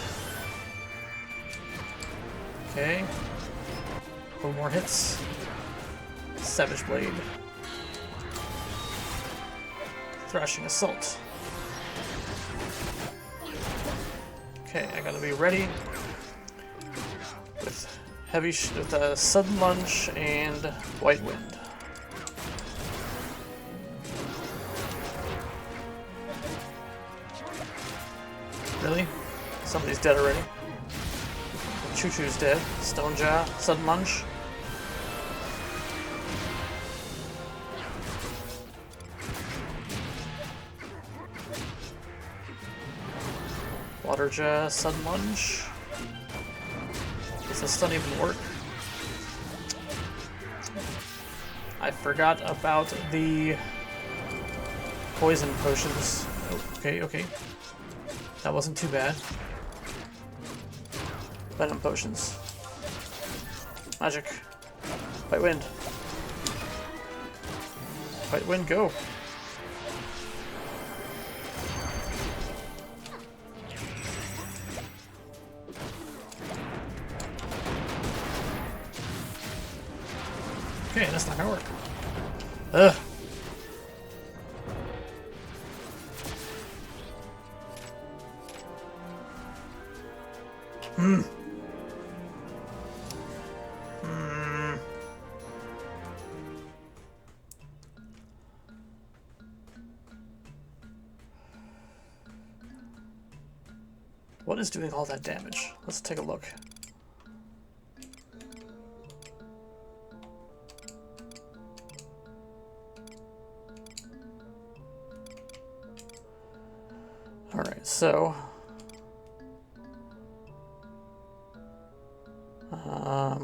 [SPEAKER 1] Okay. A couple more hits. Savage Blade. Thrashing Assault. Okay, I gotta be ready with with a Sudden Lunge and White Wind. Really? Somebody's dead already. Choo Choo's dead. Stone Jaw, Sudden Lunge. Water Jaw, Sudden Lunge. Does the stun even work? I forgot about the poison potions. Oh, okay, okay. That wasn't too bad. Venom potions. Magic. White Wind. White Wind, go. Okay, that's not gonna work. Ugh. What is doing all that damage? Let's take a look. Alright, so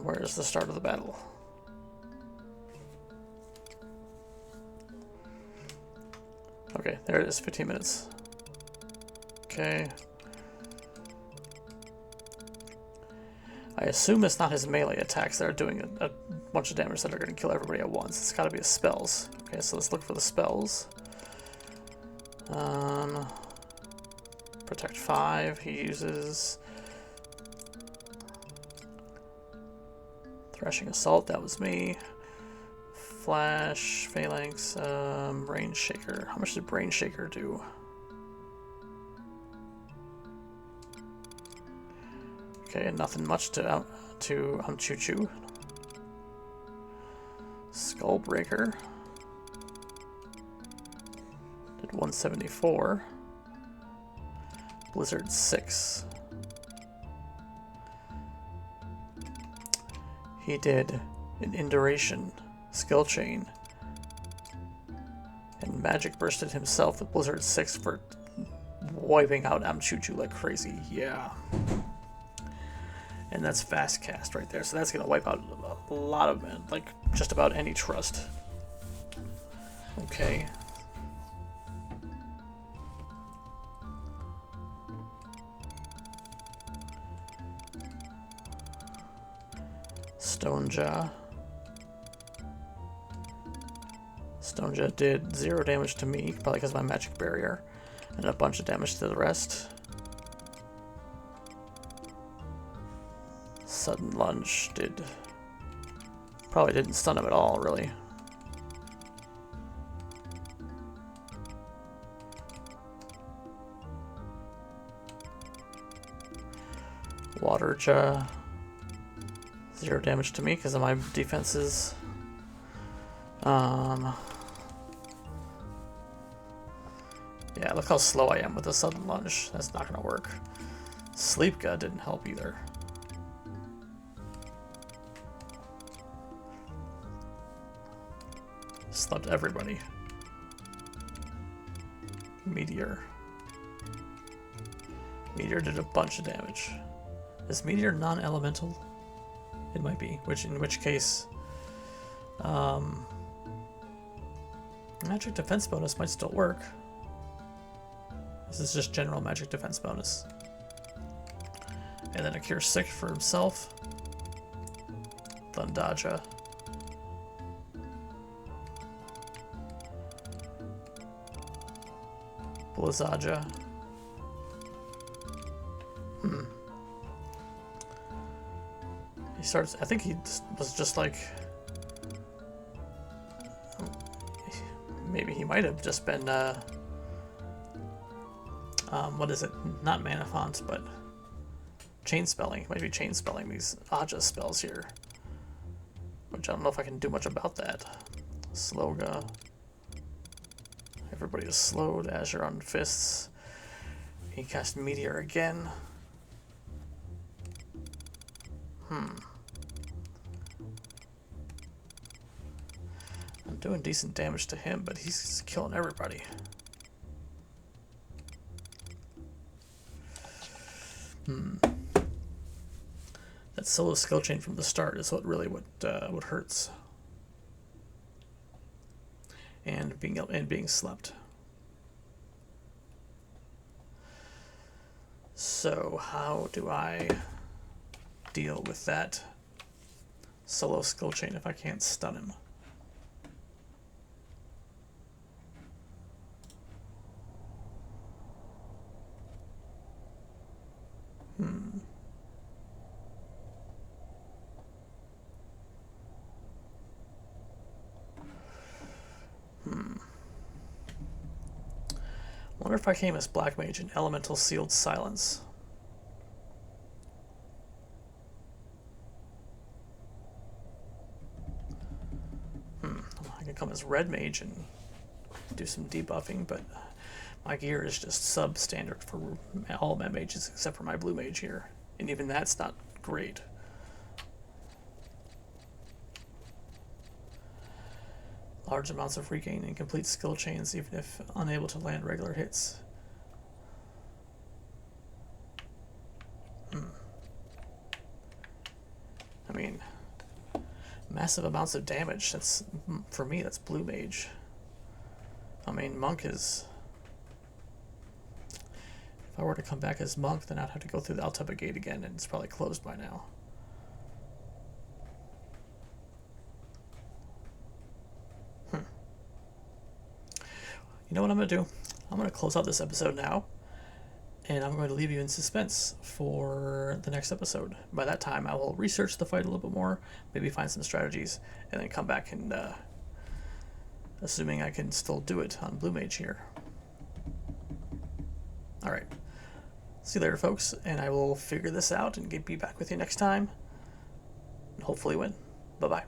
[SPEAKER 1] where's the start of the battle? Okay, there it is, 15 minutes. Okay. I assume it's not his melee attacks that are doing a bunch of damage that are going to kill everybody at once. It's got to be his spells. Okay, so let's look for the spells. Protect 5, he uses Thrashing Assault, that was me. Flash, Phalanx, Brain Shaker. How much did Brain Shaker do? Okay, nothing much to Choo Choo. Skull Breaker did 174. Blizzard 6. He did an Induration skill chain and magic bursted himself with Blizzard 6 for wiping out Choo Choo like crazy. Yeah. And that's fast cast right there, so that's gonna wipe out a lot of men, like just about any trust. Okay. Stone Jaw. Stone Jet did 0 damage to me, probably because of my magic barrier, and a bunch of damage to the rest. Sudden Lunge did... probably didn't stun him at all, really. Water Jaw, 0 damage to me because of my defenses. Yeah, look how slow I am with the Sudden Lunge. That's not gonna work. Sleep Gut didn't help either. Slept everybody. Meteor. Meteor did a bunch of damage. Is Meteor non-elemental? It might be. In which case, magic defense bonus might still work. This is just general magic defense bonus. And then a Cure 6 for himself. Thundaja. Blizzaja. He starts, I think he was just like, maybe he might have just been, what is it? Not Mana Font, but chain spelling. He might be chain spelling these Aja spells here, which I don't know if I can do much about that. Slowga. Everybody is slowed. Azure on Fists. He cast Meteor again. I'm doing decent damage to him, but he's killing everybody. That solo skill chain from the start is what really what hurts. And being slept. So how do I deal with that solo skill chain if I can't stun him? Wonder if I came as Black Mage in Elemental Sealed Silence. I could come as Red Mage and do some debuffing, but my gear is just substandard for all my mages except for my Blue Mage here. And even that's not great. Large amounts of regain and complete skill chains even if unable to land regular hits. I mean, massive amounts of damage. That's, for me, that's Blue Mage. I mean, Monk is... If I were to come back as Monk, then I'd have to go through the Alteba Gate again, and it's probably closed by now. You know what I'm going to do? I'm going to close out this episode now, and I'm going to leave you in suspense for the next episode. By that time, I will research the fight a little bit more, maybe find some strategies, and then come back and, assuming I can still do it on Blue Mage here. Alright. See you later, folks, and I will figure this out and be back with you next time, and hopefully win. Bye-bye.